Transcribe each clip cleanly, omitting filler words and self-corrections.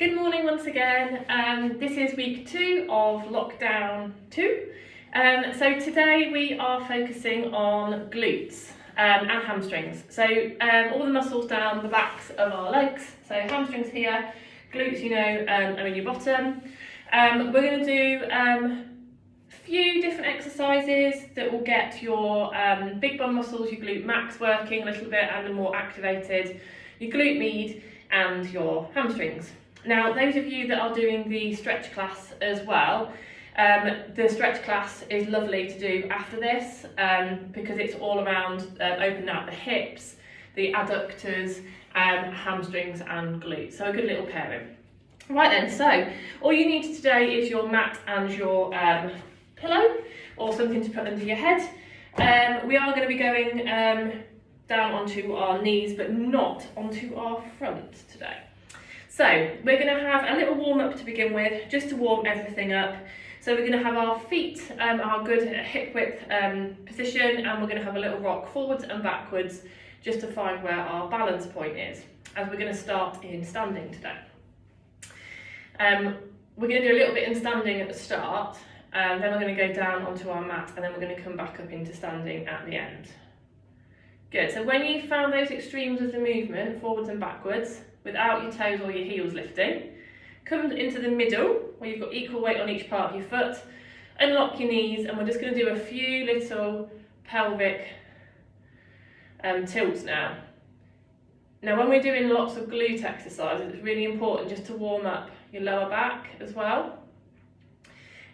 Good morning once again. This is week 2 of lockdown 2. So today we are focusing on glutes and hamstrings. So all the muscles down the backs of our legs. So hamstrings here, glutes, are in your bottom. We're going to do a few different exercises that will get your big bum muscles, your glute max working a little bit and the more activated, your glute med and your hamstrings. Now, those of you that are doing the stretch class as well, the stretch class is lovely to do after this because it's all around opening out the hips, the adductors, hamstrings and glutes. So a good little pairing. Right then, so all you need today is your mat and your pillow or something to put under your head. We are going to be going down onto our knees but not onto our front today. So we're going to have a little warm up to begin with, just to warm everything up. So we're going to have our feet, our good hip width position, and we're going to have a little rock forwards and backwards just to find where our balance point is, as we're going to start in standing today. We're going to do a little bit in standing at the start, then we're going to go down onto our mat, and then we're going to come back up into standing at the end. Good, so when you found those extremes of the movement, forwards and backwards, without your toes or your heels lifting, come into the middle where you've got equal weight on each part of your foot, unlock your knees, and we're just going to do a few little pelvic tilts now. Now when we're doing lots of glute exercises, it's really important just to warm up your lower back as well.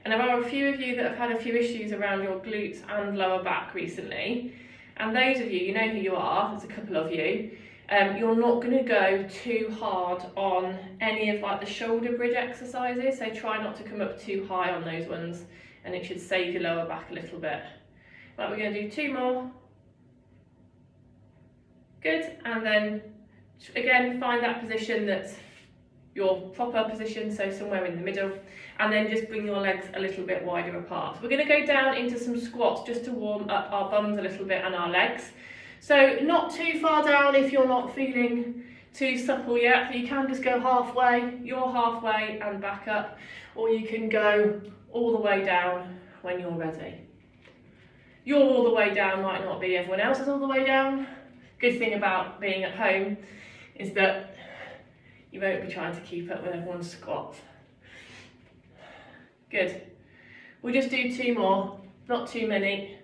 And there are a few of you that have had a few issues around your glutes and lower back recently, and those of you, you know who you are, there's a couple of you. You're not going to go too hard on any of the shoulder bridge exercises, so try not to come up too high on those ones, and it should save your lower back a little bit. Right, we're going to do 2 more. Good, and then again find that position that's your proper position, so somewhere in the middle, and then just bring your legs a little bit wider apart. So we're going to go down into some squats just to warm up our bums a little bit and our legs. So not too far down if you're not feeling too supple yet, so you can just go halfway, you're halfway and back up, or you can go all the way down when you're ready. Your all the way down might not be everyone else's all the way down. Good thing about being at home is that you won't be trying to keep up with everyone's squats. Good. We'll just do 2 more, not too many,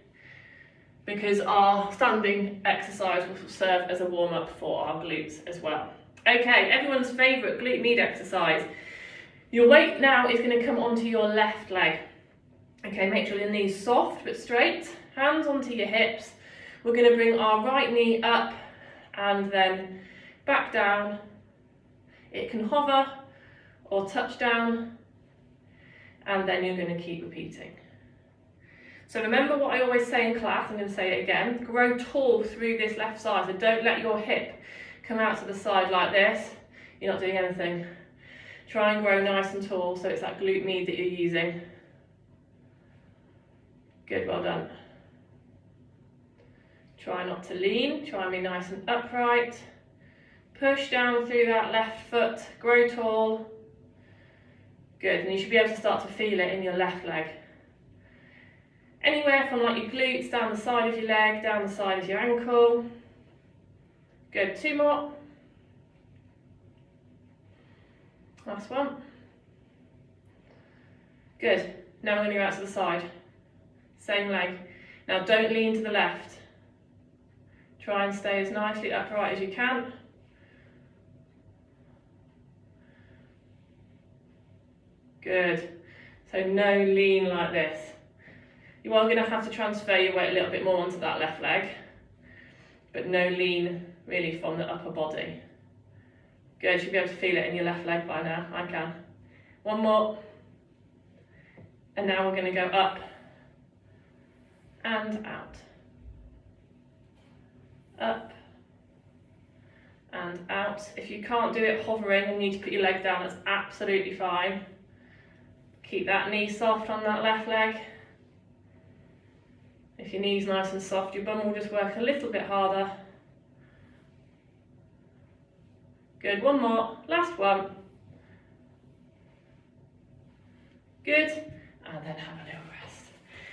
because our standing exercise will serve as a warm-up for our glutes as well. Okay, everyone's favourite glute med exercise. Your weight now is going to come onto your left leg. Okay, make sure your knee's soft but straight, hands onto your hips. We're going to bring our right knee up and then back down. It can hover or touch down, and then you're going to keep repeating. So remember what I always say in class, I'm going to say it again, grow tall through this left side, so don't let your hip come out to the side like this, you're not doing anything. Try and grow nice and tall so it's that glute med that you're using. Good, well done. Try not to lean, try and be nice and upright. Push down through that left foot, grow tall. Good, and you should be able to start to feel it in your left leg. Anywhere from your glutes, down the side of your leg, down the side of your ankle. Good, 2 more. Last one. Good, now we're going to go out to the side. Same leg. Now don't lean to the left. Try and stay as nicely upright as you can. Good, so no lean like this. You are going to have to transfer your weight a little bit more onto that left leg, but no lean really from the upper body. Good, you should be able to feel it in your left leg by now. I can. 1 more. And now we're going to go up and out. Up and out. If you can't do it hovering and need to put your leg down, that's absolutely fine. Keep that knee soft on that left leg. If your knee's nice and soft, your bum will just work a little bit harder. Good, 1 more, last one. Good, and then have a little rest.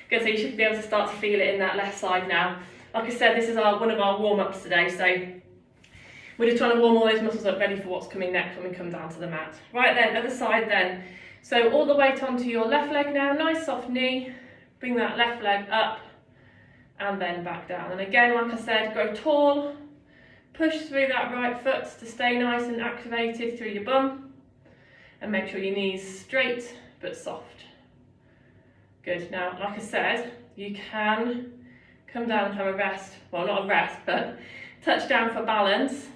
Good, so you should be able to start to feel it in that left side now. Like I said, this is one of our warm-ups today, so we're just trying to warm all those muscles up, ready for what's coming next when we come down to the mat. Right then, other side then. So all the weight onto your left leg now, nice soft knee, bring that left leg up, and then back down. And again, like I said, go tall, push through that right foot to stay nice and activated through your bum, and make sure your knees straight but soft. Good, now like I said, you can come down and have a rest, well not a rest, but touch down for balance,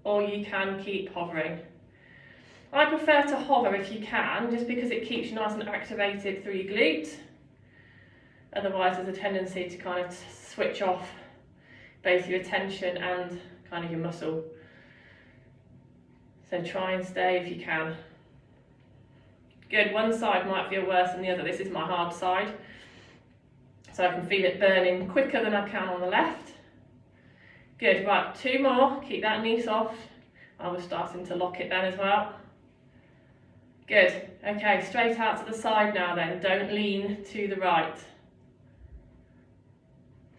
or you can keep hovering. I prefer to hover if you can, just because it keeps you nice and activated through your glute. Otherwise there's a tendency to kind of switch off both your attention and kind of your muscle. So try and stay if you can. Good, one side might feel worse than the other. This is my hard side. So I can feel it burning quicker than I can on the left. Good, right, 2 more. Keep that knee soft. I was starting to lock it then as well. Good, okay, straight out to the side now then. Don't lean to the right.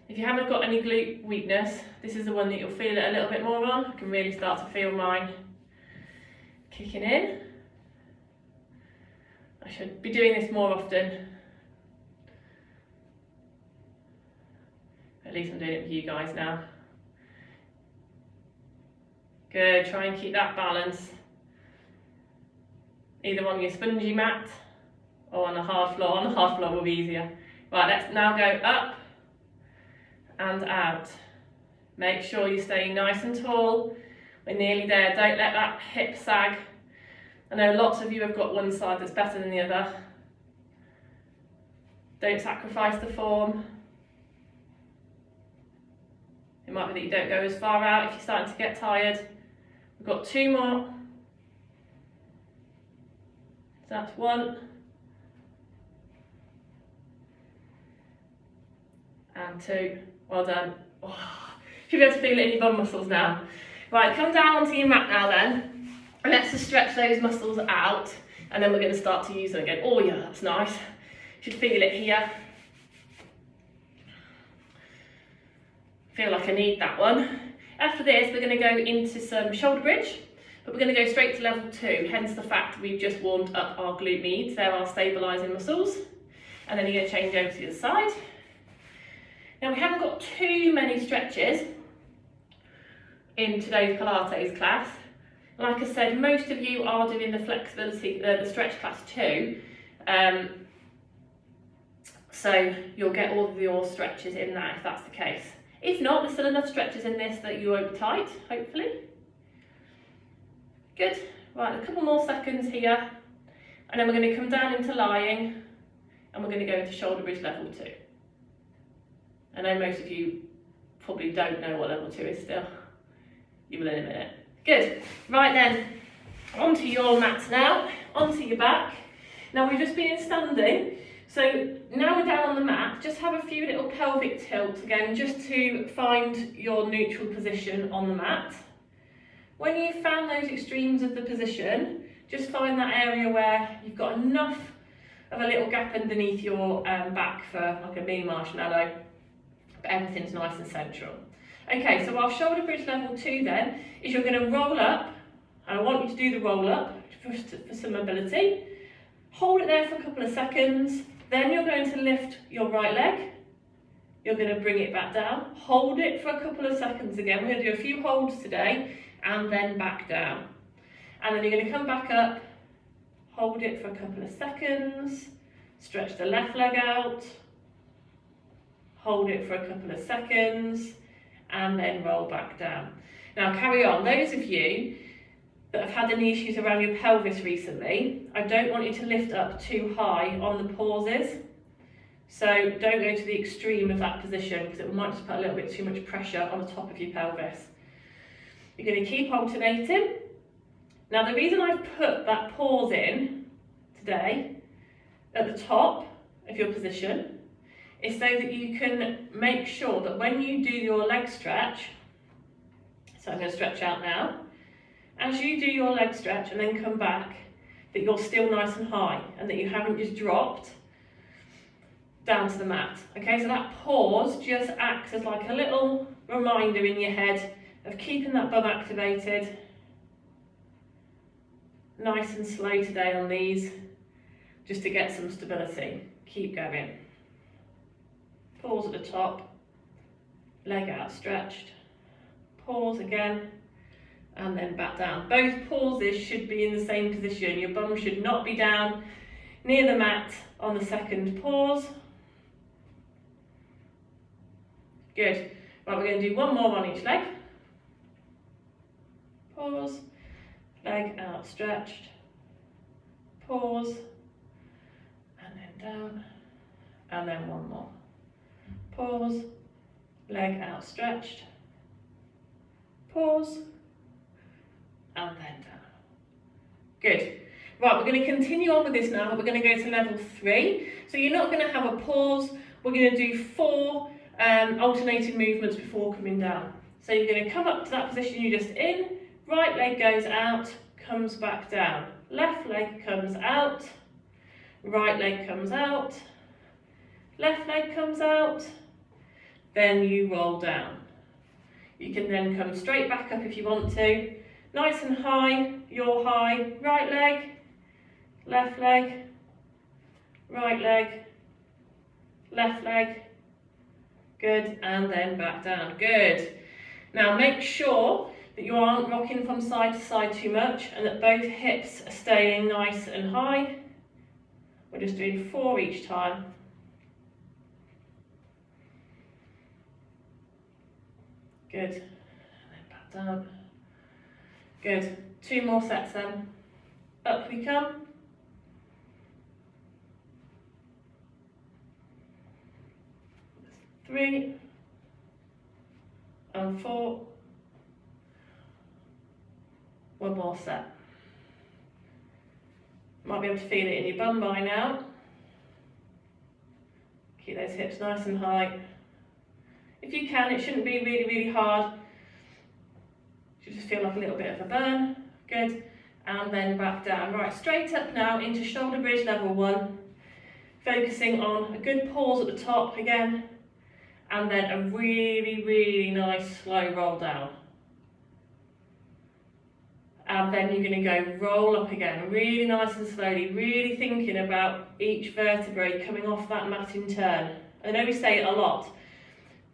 If you haven't got any glute weakness, this is the one that you'll feel it a little bit more on. I can really start to feel mine kicking in. I should be doing this more often. At least I'm doing it with you guys now. Good, try and keep that balance. Either on your spongy mat or on the hard floor. On the hard floor will be easier. Right, let's now go up and out. Make sure you're staying nice and tall. We're nearly there. Don't let that hip sag. I know lots of you have got one side that's better than the other. Don't sacrifice the form. It might be that you don't go as far out if you're starting to get tired. We've got 2 more. So that's 1. And 2. Well done. Oh, should be able to feel it in your bum muscles now. Right, come down onto your mat now then. And let's just stretch those muscles out. And then we're going to start to use them again. Oh yeah, that's nice. Should feel it here. Feel like I need that one. After this, we're going to go into some shoulder bridge, but we're going to go straight to level 2, hence the fact we've just warmed up our glute meads. They're our stabilising muscles. And then you're going to change over to the other side. Now we haven't got too many stretches in today's Pilates class. Like I said, most of you are doing the flexibility, the stretch class too. So you'll get all of your stretches in that if that's the case. If not, there's still enough stretches in this that you won't be tight, hopefully. Good. Right, a couple more seconds here. And then we're going to come down into lying. And we're going to go into shoulder bridge level 2. I know most of you probably don't know what level 2 is still. You will in a minute. Good. Right then, onto your mat now. Onto your back. Now we've just been in standing. So now we're down on the mat, just have a few little pelvic tilts again, just to find your neutral position on the mat. When you've found those extremes of the position, just find that area where you've got enough of a little gap underneath your back for like a mini marshmallow, but everything's nice and central. Okay, so our shoulder bridge level 2 then, is you're going to roll up, and I want you to do the roll up for some mobility. Hold it there for a couple of seconds. Then you're going to lift your right leg. You're going to bring it back down. Hold it for a couple of seconds again. We're going to do a few holds today and then back down. And then you're going to come back up, hold it for a couple of seconds, stretch the left leg out, hold it for a couple of seconds, and then roll back down. Now carry on. Those of you that have had any issues around your pelvis recently, I don't want you to lift up too high on the pauses. So don't go to the extreme of that position because it might just put a little bit too much pressure on the top of your pelvis. You're going to keep alternating. Now the reason I've put that pause in today at the top of your position is so that you can make sure that when you do your leg stretch, so I'm going to stretch out now, as you do your leg stretch and then come back, that you're still nice and high and that you haven't just dropped down to the mat. Okay, so that pause just acts as like a little reminder in your head of keeping that bum activated. Nice and slow today on these, just to get some stability. Keep going. Pause at the top, leg out stretched, pause again, and then back down. Both pauses should be in the same position. Your bum should not be down near the mat on the second pause. Good. Right, we're going to do one more on each leg. Pause, leg out stretched, pause, and then down, and then one more. Pause, leg out stretched, pause, and then down. Good. Right, we're going to continue on with this now, but we're going to go to level 3. So you're not going to have a pause. We're going to do 4 alternating movements before coming down. So you're going to come up to that position you're just in, right leg goes out, comes back down. Left leg comes out, right leg comes out, left leg comes out, then you roll down. You can then come straight back up if you want to. Nice and high, you're high, right leg, left leg, right leg, left leg, good, and then back down, good. Now make sure that you aren't rocking from side to side too much and that both hips are staying nice and high. We're just doing 4 each time. Good, and then back down. Good, 2 more sets then. Up we come. Three and 4. One more set. Might be able to feel it in your bum by now. Keep those hips nice and high. If you can, it shouldn't be really, really hard. You should just feel like a little bit of a burn. Good. And then back down. Right, straight up now into shoulder bridge level 1. Focusing on a good pause at the top again. And then a really, really nice slow roll down. And then you're going to go roll up again, really nice and slowly, really thinking about each vertebrae coming off that mat in turn. I know we say it a lot,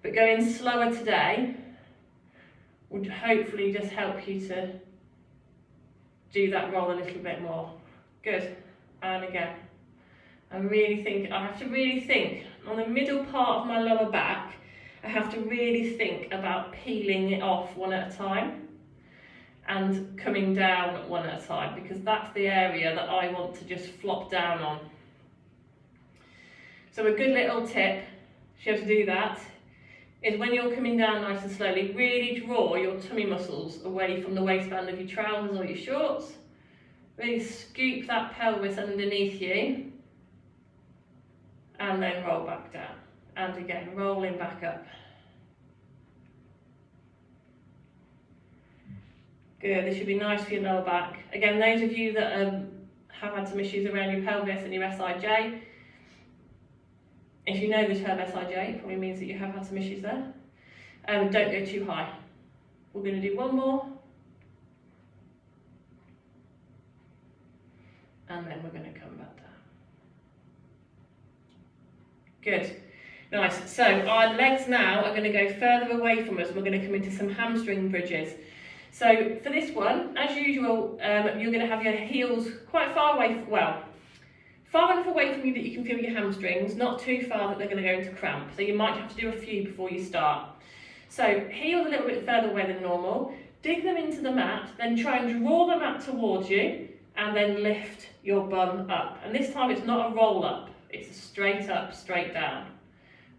but going slower today would hopefully just help you to do that roll a little bit more. Good. And again. I have to really think on the middle part of my lower back. I have to really think about peeling it off one at a time and coming down one at a time, because that's the area that I want to just flop down on. So a good little tip, if you have to do that, is when you're coming down nice and slowly, really draw your tummy muscles away from the waistband of your trousers or your shorts. Really scoop that pelvis underneath you. And then roll back down. And again, rolling back up. Good, this should be nice for your lower back. Again, those of you that have had some issues around your pelvis and your SIJ, if you know the term SIJ, it probably means that you have had some issues there. Don't go too high. We're going to do one more. And then we're going to come back down. Good. Nice. So our legs now are going to go further away from us. We're going to come into some hamstring bridges. So for this one, as usual, you're going to have your heels quite far away, far enough away from you that you can feel your hamstrings, not too far that they're going to go into cramp. So you might have to do a few before you start. So heels a little bit further away than normal, dig them into the mat, then try and draw the mat towards you, and then lift your bum up. And this time it's not a roll up, it's a straight up, straight down.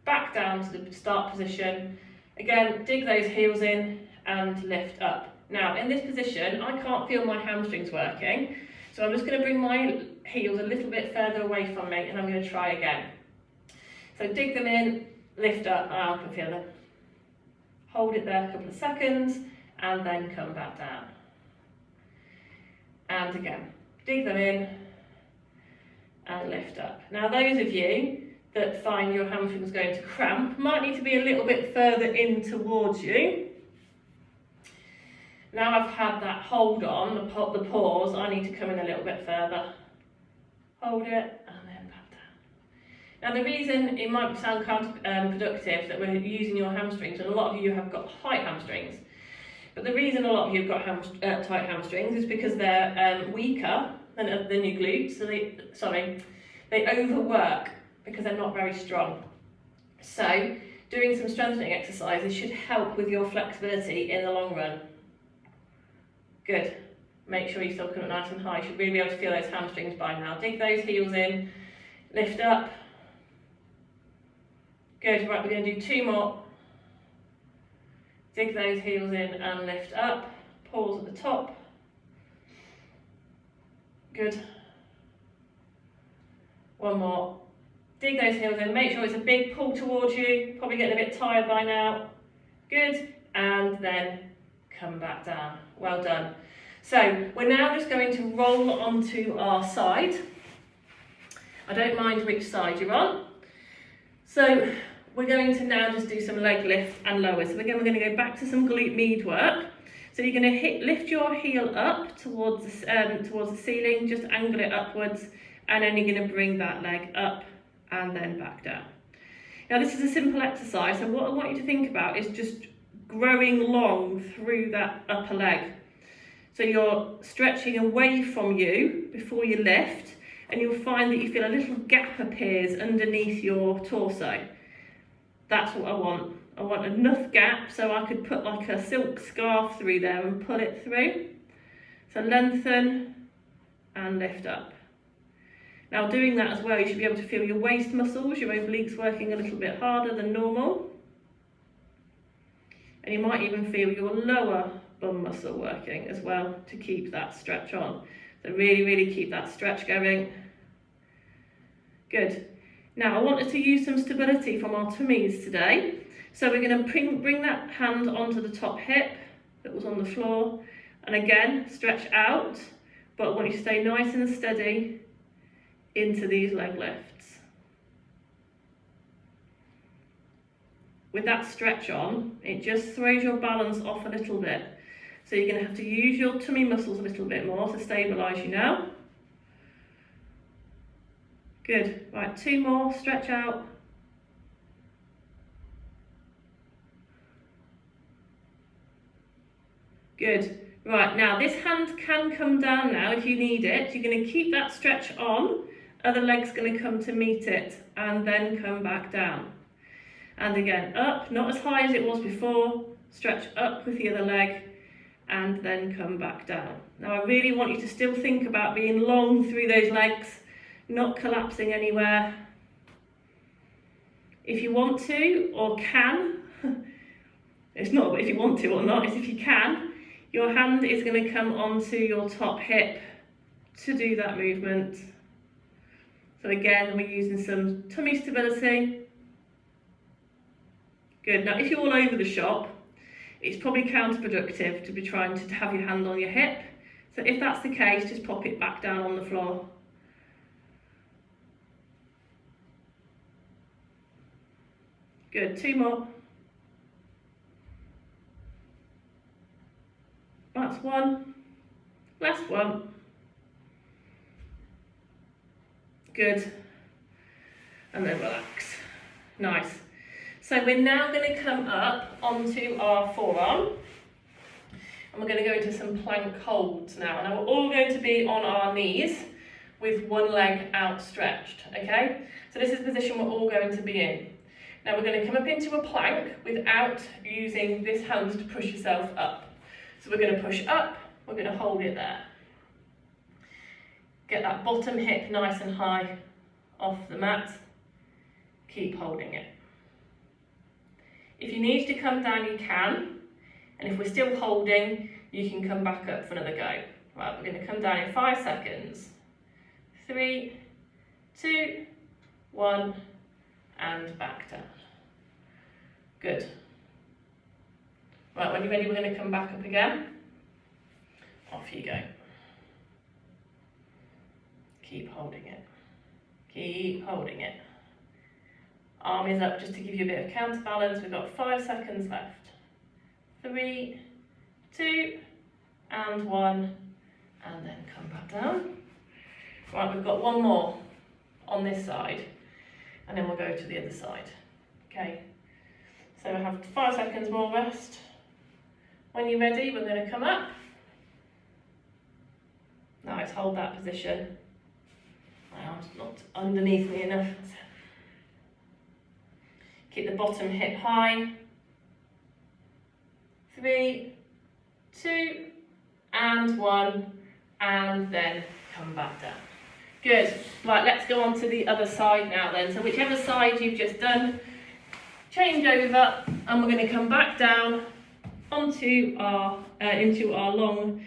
Back down to the start position. Again, dig those heels in and lift up. Now, in this position, I can't feel my hamstrings working, so I'm just going to bring my heels a little bit further away from me, and I'm going to try again. So dig them in, lift up, and I can feel them. Hold it there a couple of seconds, and then come back down. And again. dig them in and lift up. Now those of you that find your hamstrings going to cramp might need to be a little bit further in towards you. Now I've had that hold on, the pause, I need to come in a little bit further. Hold it and then back down. Now the reason it might sound counterproductive that we're using your hamstrings, and a lot of you have got tight hamstrings, but the reason a lot of you have got tight hamstrings is because they're weaker than your glutes, so they overwork because they're not very strong. So doing some strengthening exercises should help with your flexibility in the long run. Good. Make sure you're still coming up nice and high. You should really be able to feel those hamstrings by now. Dig those heels in, lift up. Good, right, we're going to do 2 more. Dig those heels in and lift up. Pause at the top. Good. 1 more. Dig those heels in, make sure it's a big pull towards you. Probably getting a bit tired by now. Good, and then come back down. Well done. So we're now just going to roll onto our side. I don't mind which side you're on. So we're going to now just do some leg lift and lower. So again, we're going to go back to some glute med work. So you're going to lift your heel up towards the ceiling, just angle it upwards, and then you're going to bring that leg up and then back down. Now this is a simple exercise, so what I want you to think about is just growing long through that upper leg. So you're stretching away from you before you lift, and you'll find that you feel a little gap appears underneath your torso. That's what I want. I want enough gap so I could put like a silk scarf through there and pull it through. So lengthen and lift up. Now doing that as well, you should be able to feel your waist muscles, your obliques working a little bit harder than normal. And you might even feel your lower bum muscle working as well to keep that stretch on. So really keep that stretch going. Good. Now I wanted to use some stability from our tummies today. So we're going to bring that hand onto the top hip that was on the floor. And again, stretch out, but I want you to stay nice and steady into these leg lifts. With that stretch on, it just throws your balance off a little bit. So you're going to have to use your tummy muscles a little bit more to stabilise you now. Good. Right, 2 more, stretch out. Good. Right, now this hand can come down now if you need it. You're going to keep that stretch on. Other leg's going to come to meet it and then come back down. And again, up, not as high as it was before. Stretch up with the other leg and then come back down. Now I really want you to still think about being long through those legs, not collapsing anywhere. If you want to or can, it's not if you want to or not, it's if you can, your hand is going to come onto your top hip to do that movement. So again, we're using some tummy stability. Good. Now if you're all over the shop, it's probably counterproductive to be trying to have your hand on your hip. So if that's the case, just pop it back down on the floor. Good, 2 more. That's 1. Last one. Good. And then relax. Nice. So we're now going to come up onto our forearm. And we're going to go into some plank holds now. And we're all going to be on our knees with one leg outstretched, okay? So this is the position we're all going to be in. Now we're going to come up into a plank without using this hand to push yourself up. So we're going to push up, we're going to hold it there. Get that bottom hip nice and high off the mat. Keep holding it. If you need to come down, you can. And if we're still holding, you can come back up for another go. Right, we're going to come down in 5 seconds. 3, 2, 1, and back down. Good. Right, when you're ready, we're going to come back up again. Off you go. Keep holding it. Keep holding it. Arm is up just to give you a bit of counterbalance. We've got 5 seconds left. 3, 2, and 1, and then come back down. Right, we've got one more on this side, and then we'll go to the other side. Okay, so we'll have 5 seconds more rest. When you're ready, we're going to come up. Nice, hold that position. My arm's not underneath me enough. Keep the bottom hip high. 3, 2, and 1, and then come back down. Good. Right, let's go on to the other side now then. So whichever side you've just done, change over, and we're going to come back down onto our into our long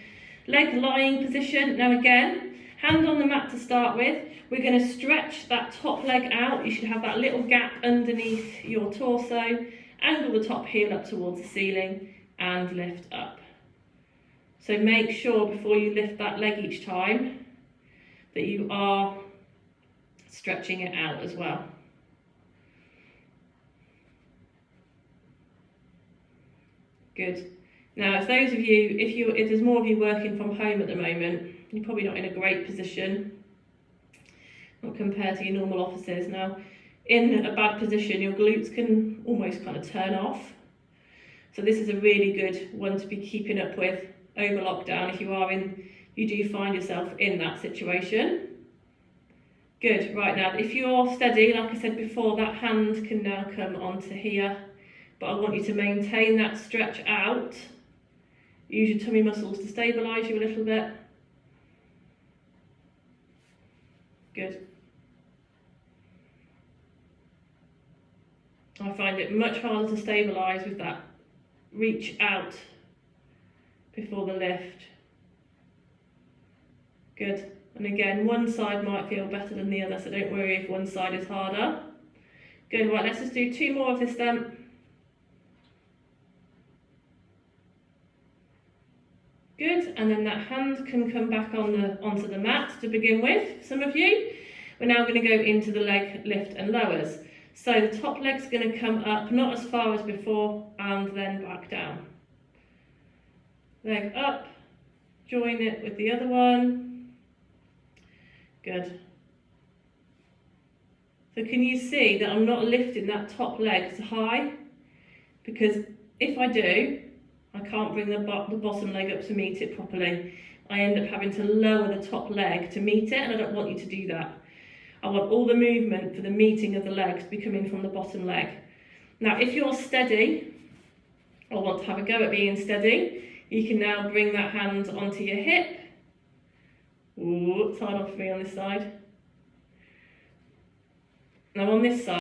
leg lying position. Now again, hand on the mat to start with. We're going to stretch that top leg out. You should have that little gap underneath your torso. Angle the top heel up towards the ceiling and lift up. So make sure before you lift that leg each time that you are stretching it out as well. Good. Now, if there's more of you working from home at the moment, you're probably not in a great position, not compared to your normal offices. Now, in a bad position, your glutes can almost kind of turn off. So this is a really good one to be keeping up with over lockdown if you do find yourself in that situation. Good. Right, now, if you're steady, like I said before, that hand can now come onto here. But I want you to maintain that stretch out. Use your tummy muscles to stabilise you a little bit. Good. I find it much harder to stabilise with that reach out before the lift. Good. And again, one side might feel better than the other, so don't worry if one side is harder. Good. Right, let's just do 2 more of this then. Good, and then that hand can come back onto the mat to begin with. Some of you, we're now going to go into the leg lift and lowers. So the top leg's going to come up, not as far as before, and then back down. Leg up, join it with the other one. Good. So can you see that I'm not lifting that top leg as high? Because if I do, I can't bring the bottom leg up to meet it properly. I end up having to lower the top leg to meet it, and I don't want you to do that. I want all the movement for the meeting of the legs to be coming from the bottom leg. Now, if you're steady, or want to have a go at being steady, you can now bring that hand onto your hip. Ooh, it's hard on for me on this side. Now on this side,